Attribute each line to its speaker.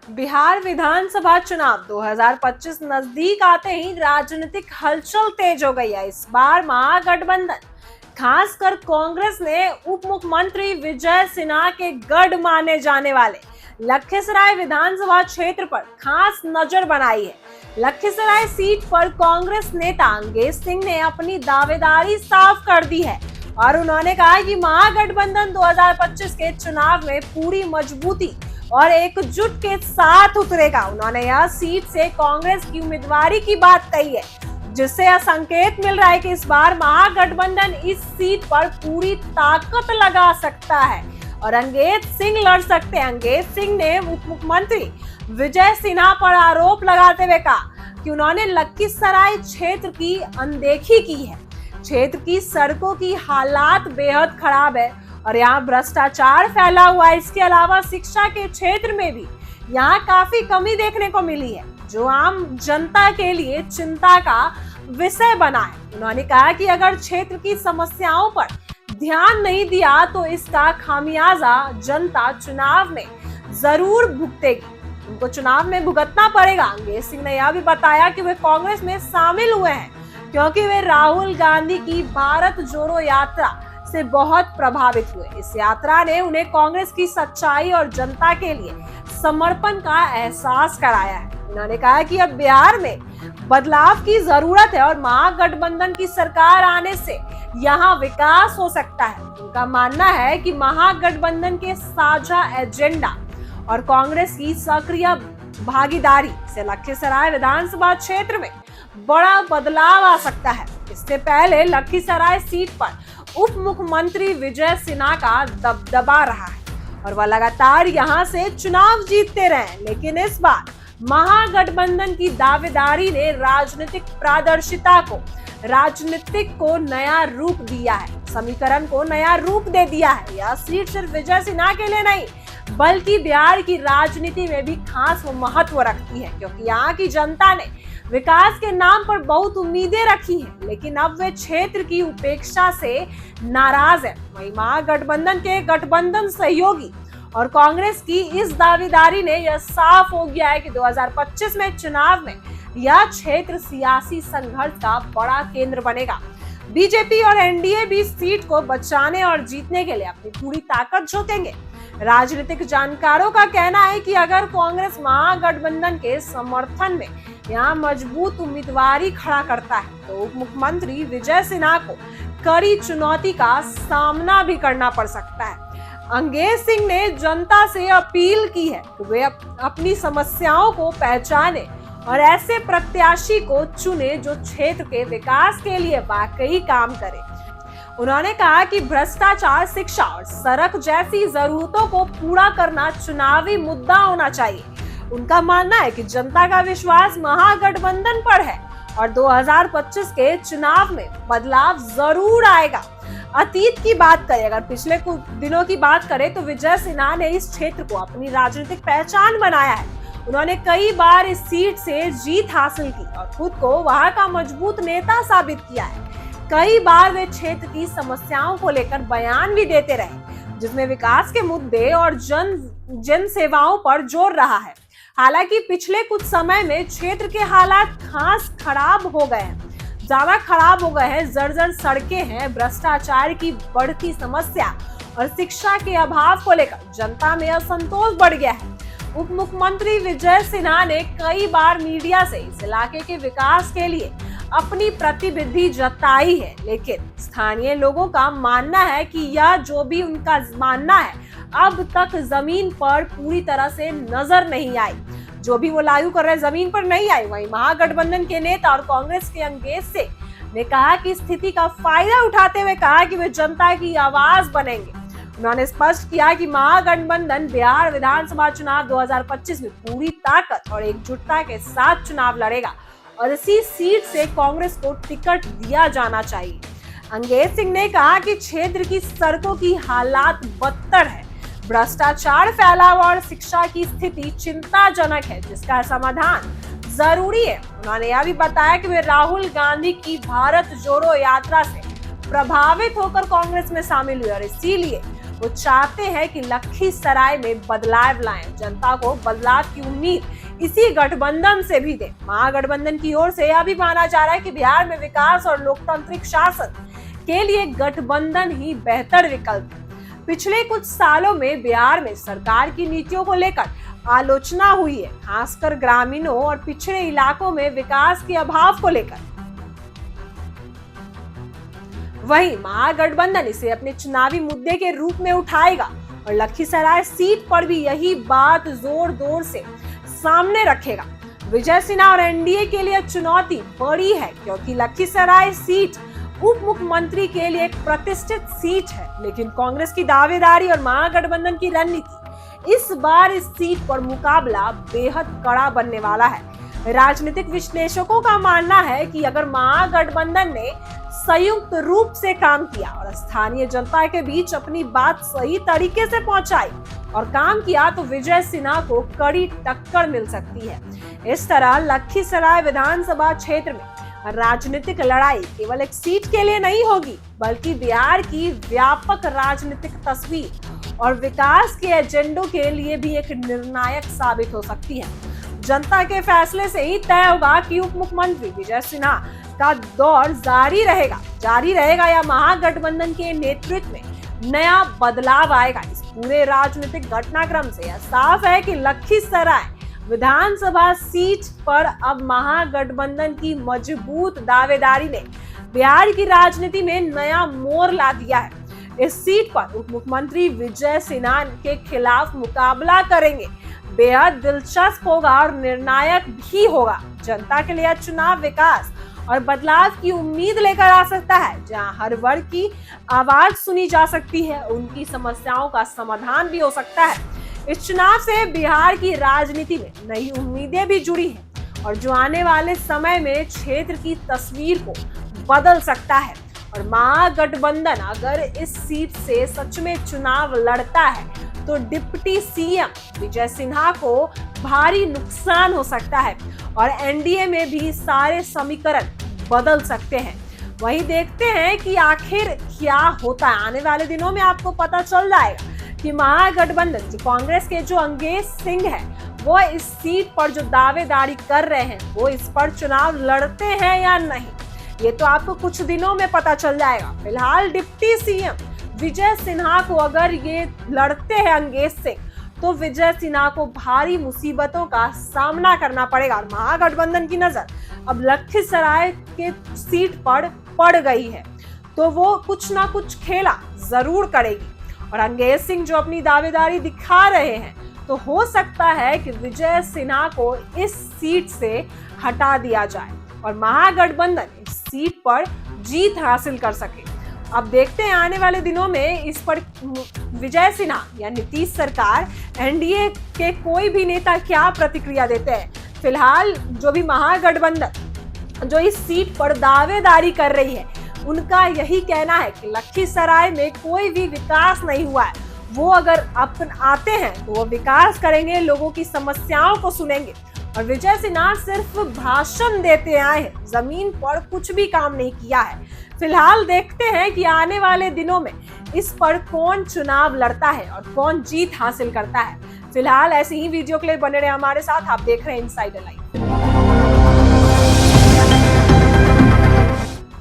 Speaker 1: बिहार विधानसभा चुनाव 2025 नजदीक आते ही राजनीतिक हलचल तेज हो गई है। इस बार महागठबंधन खासकर कांग्रेस ने उप मुख्यमंत्री विजय सिन्हा के गढ़ माने जाने वाले लखीसराय विधानसभा क्षेत्र पर खास नजर बनाई है। लखीसराय सीट पर कांग्रेस नेता अंगेज सिंह ने अपनी दावेदारी साफ कर दी है और उन्होंने कहा कि महागठबंधन 2025 के चुनाव में पूरी मजबूती और एकजुट के साथ उतरेगा। उन्होंने यह सीट से कांग्रेस की उम्मीदवारी की बात कही है, जिससे यह संकेत मिल रहा है कि इस बार महागठबंधन इस सीट पर पूरी ताकत लगा सकता है और अंगेज सिंह लड़ सकते हैं। अंगेज सिंह ने उप मुख्यमंत्री विजय सिन्हा पर आरोप लगाते हुए कहा कि उन्होंने लखीसराय क्षेत्र की अनदेखी की है। क्षेत्र की सड़कों की हालात बेहद खराब है और यहाँ भ्रष्टाचार फैला हुआ है। इसके अलावा शिक्षा के क्षेत्र में भी यहाँ काफी कमी देखने को मिली है, जो आम जनता के लिए चिंता का विषय बना है। उन्होंने कहा कि अगर क्षेत्र की समस्याओं पर ध्यान नहीं दिया तो इसका खामियाजा जनता चुनाव में जरूर भुगतेगी, उनको चुनाव में भुगतना पड़ेगा। अंगेज सिंह ने यह भी बताया कि वे कांग्रेस में शामिल हुए हैं क्योंकि वे राहुल गांधी की भारत जोड़ो यात्रा से बहुत प्रभावित हुए। इस यात्रा ने उन्हें कांग्रेस की सच्चाई और जनता के लिए समर्पण का एहसास कराया है। उन्होंने कहा कि अब बिहार में बदलाव की जरूरत है और महागठबंधन की सरकार आने से यहाँ विकास हो सकता है। उनका मानना है कि महागठबंधन के साझा एजेंडा और कांग्रेस की सक्रिय भागीदारी से लखीसराय विधानसभा क्षेत्र में बड़ा बदलाव आ सकता है। इससे पहले लखीसराय सीट पर उप मुख्यमंत्री विजय सिन्हा का दबदबा रहा है और वह लगातार यहां से चुनाव जीतते रहे, लेकिन इस बार महागठबंधन की दावेदारी ने राजनीतिक को नया रूप दिया है, समीकरण को नया रूप दे दिया है। यह सीट सिर्फ विजय सिन्हा के लिए नहीं बल्कि बिहार की राजनीति में भी खास महत्व रखती है, क्योंकि यहाँ की जनता ने विकास के नाम पर बहुत उम्मीदें रखी हैं, लेकिन अब वे क्षेत्र की उपेक्षा से नाराज हैं। वहीं महागठबंधन के गठबंधन सहयोगी और कांग्रेस की इस दावेदारी ने यह साफ हो गया है कि 2025 में चुनाव में यह क्षेत्र सियासी संघर्ष का बड़ा केंद्र बनेगा। बीजेपी और एनडीए भी सीट को बचाने और जीतने के लिए अपनी पूरी ताकत झोंकेंगे। राजनीतिक जानकारों का कहना है कि अगर कांग्रेस महागठबंधन के समर्थन में यहाँ मजबूत उम्मीदवारी खड़ा करता है तो उप मुख्यमंत्री विजय सिन्हा को कड़ी चुनौती का सामना भी करना पड़ सकता है। अंगेज सिंह ने जनता से अपील की है कि वे अपनी समस्याओं को पहचाने और ऐसे प्रत्याशी को चुने जो क्षेत्र के विकास के लिए वाकई काम करे। उन्होंने कहा कि भ्रष्टाचार, शिक्षा और सड़क जैसी जरूरतों को पूरा करना चुनावी मुद्दा होना चाहिए। उनका मानना है कि जनता का विश्वास महागठबंधन पर है और 2025 के चुनाव में बदलाव जरूर आएगा। अतीत की बात करें, अगर पिछले कुछ दिनों की बात करें तो विजय सिन्हा ने इस क्षेत्र को अपनी राजनीतिक पहचान बनाया है। उन्होंने कई बार इस सीट से जीत हासिल की और खुद को वहां का मजबूत नेता साबित किया है। कई बार वे क्षेत्र की समस्याओं को लेकर बयान भी देते रहे, जिसमें विकास के मुद्दे और जन सेवाओं पर जोर रहा है। हालांकि पिछले कुछ समय में क्षेत्र के हालात खास खराब हो गए हैं, ज्यादा खराब हो गए हैं। जर्जर सड़कें हैं, भ्रष्टाचार की बढ़ती समस्या और शिक्षा के अभाव को लेकर जनता में असंतोष बढ़ गया है। उप मुख्यमंत्री विजय सिन्हा ने कई बार मीडिया से इस इलाके के विकास के लिए अपनी प्रतिबद्धता जताई है, लेकिन स्थानीय लोगों का मानना है कि यह जो भी उनका मानना है अब तक जमीन पर पूरी तरह से नजर नहीं आई। जो भी वो लागू कर रहे हैं जमीन पर नहीं आई। वहीं महागठबंधन के नेता और कांग्रेस के अंगेज सिंह ने कहा कि स्थिति का फायदा उठाते हुए कहा कि वे जनता की आवाज बनेंगे। उन्होंने स्पष्ट किया कि महागठबंधन बिहार विधानसभा चुनाव 2025 में पूरी ताकत और एकजुटता के साथ चुनाव लड़ेगा और इसी सीट से कांग्रेस को टिकट दिया जाना चाहिए। अंगेज सिंह ने कहा कि क्षेत्र की सड़कों की हालात बदतर है, भ्रष्टाचार फैला हुआ और शिक्षा की स्थिति चिंताजनक है, जिसका समाधान जरूरी है। उन्होंने यह भी बताया कि वे राहुल गांधी की भारत जोड़ो यात्रा से प्रभावित होकर कांग्रेस में शामिल हुए और इसीलिए वो चाहते हैं कि लखीसराय में बदलाव लाएं, जनता को बदलाव की उम्मीद इसी गठबंधन से भी दे। महागठबंधन की ओर से यह भी माना जा रहा है कि बिहार में विकास और लोकतांत्रिक शासन के लिए गठबंधन ही बेहतर विकल्प है। पिछले कुछ सालों में बिहार में सरकार की नीतियों को लेकर आलोचना हुई है, खासकर ग्रामीणों और पिछड़े इलाकों में विकास के अभाव को लेकर। वहीं महागठबंधन इसे अपने चुनावी मुद्दे के रूप में उठाएगा और लखीसराय सीट पर भी यही बात जोर से सामने रखेगा। विजय सिन्हा और एनडीए के लिए चुनौती बड़ी है, क्योंकि लखीसराय सीट उप मुख्यमंत्री के लिए एक प्रतिष्ठित सीट है, लेकिन कांग्रेस की दावेदारी और महागठबंधन की रणनीति इस बार इस सीट पर मुकाबला बेहद कड़ा बनने वाला है। राजनीतिक विश्लेषकों का मानना है कि अगर महागठबंधन ने संयुक्त रूप से काम किया और स्थानीय जनता के बीच अपनी बात सही तरीके से पहुंचाई और काम किया तो विजय सिन्हा को कड़ी टक्कर मिल सकती है। इस तरह लखीसराय विधानसभा क्षेत्र में राजनीतिक लड़ाई केवल एक सीट के लिए नहीं होगी, बल्कि बिहार की व्यापक राजनीतिक तस्वीर और विकास के एजेंडों के लिए भी एक निर्णायक साबित हो सकती है। जनता के फैसले से ही तय होगा कि उप मुख्यमंत्री विजय सिन्हा का दौर जारी रहेगा या महागठबंधन के नेतृत्व में नया बदलाव आएगा। इस पूरे राजनीतिक घटनाक्रम से यह साफ है कि लखीसराय विधानसभा सीट पर अब महागठबंधन की मजबूत दावेदारी ने बिहार की राजनीति में नया मोड़ ला दिया है। इस सीट पर उप मुख्यमंत्री विजय सिन्हा के खिलाफ मुकाबला करेंगे बेहद दिलचस्प होगा और निर्णायक भी होगा। जनता के लिए चुनाव विकास और बदलाव की उम्मीद लेकर आ सकता है, जहां हर वर्ग की आवाज सुनी जा सकती है, उनकी समस्याओं का समाधान भी हो सकता है। इस चुनाव से बिहार की राजनीति में नई उम्मीदें भी जुड़ी हैं और जो आने वाले समय में क्षेत्र की तस्वीर को बदल सकता है। और महागठबंधन अगर इस सीट से सच में चुनाव लड़ता है तो डिप्टी सीएम विजय सिन्हा को भारी नुकसान हो सकता है और एनडीए में भी सारे समीकरण बदल सकते हैं। वही देखते हैं कि आखिर क्या होता है। आने वाले दिनों में आपको पता चल जाएगा कि महागठबंधन जो कांग्रेस के जो अंगेज सिंह है वो इस सीट पर जो दावेदारी कर रहे हैं वो इस पर चुनाव लड़ते हैं या नहीं, ये तो आपको कुछ दिनों में पता चल जाएगा। फिलहाल डिप्टी सीएम विजय सिन्हा को अगर ये लड़ते हैं अंगेज सिंह तो विजय सिन्हा को भारी मुसीबतों का सामना करना पड़ेगा। महागठबंधन की नजर अब लखीसराय के सीट पर पड़ गई है तो वो कुछ ना कुछ खेला जरूर करेगी और अंगेज सिंह जो अपनी दावेदारी दिखा रहे हैं तो हो सकता है कि विजय सिन्हा को इस सीट से हटा दिया जाए और महागठबंधन इस सीट पर जीत हासिल कर सके। अब देखते हैं आने वाले दिनों में इस पर विजय सिन्हा या नीतीश सरकार, एनडीए के कोई भी नेता क्या प्रतिक्रिया देते हैं। फिलहाल जो भी महागठबंधन जो इस सीट पर दावेदारी कर रही है उनका यही कहना है कि लखीसराय में कोई भी विकास नहीं हुआ है। वो अगर आते हैं तो वो विकास करेंगे, लोगों की समस्याओं को सुनेंगे और विजय सिन्हा सिर्फ भाषण देते आए हैं, जमीन पर कुछ भी काम नहीं किया है। फिलहाल देखते हैं कि आने वाले दिनों में इस पर कौन चुनाव लड़ता है और कौन जीत हासिल करता है। फिलहाल ऐसे ही वीडियो के लिए बने रहे हमारे साथ। आप देख रहे हैं इनसाइडर लाइव।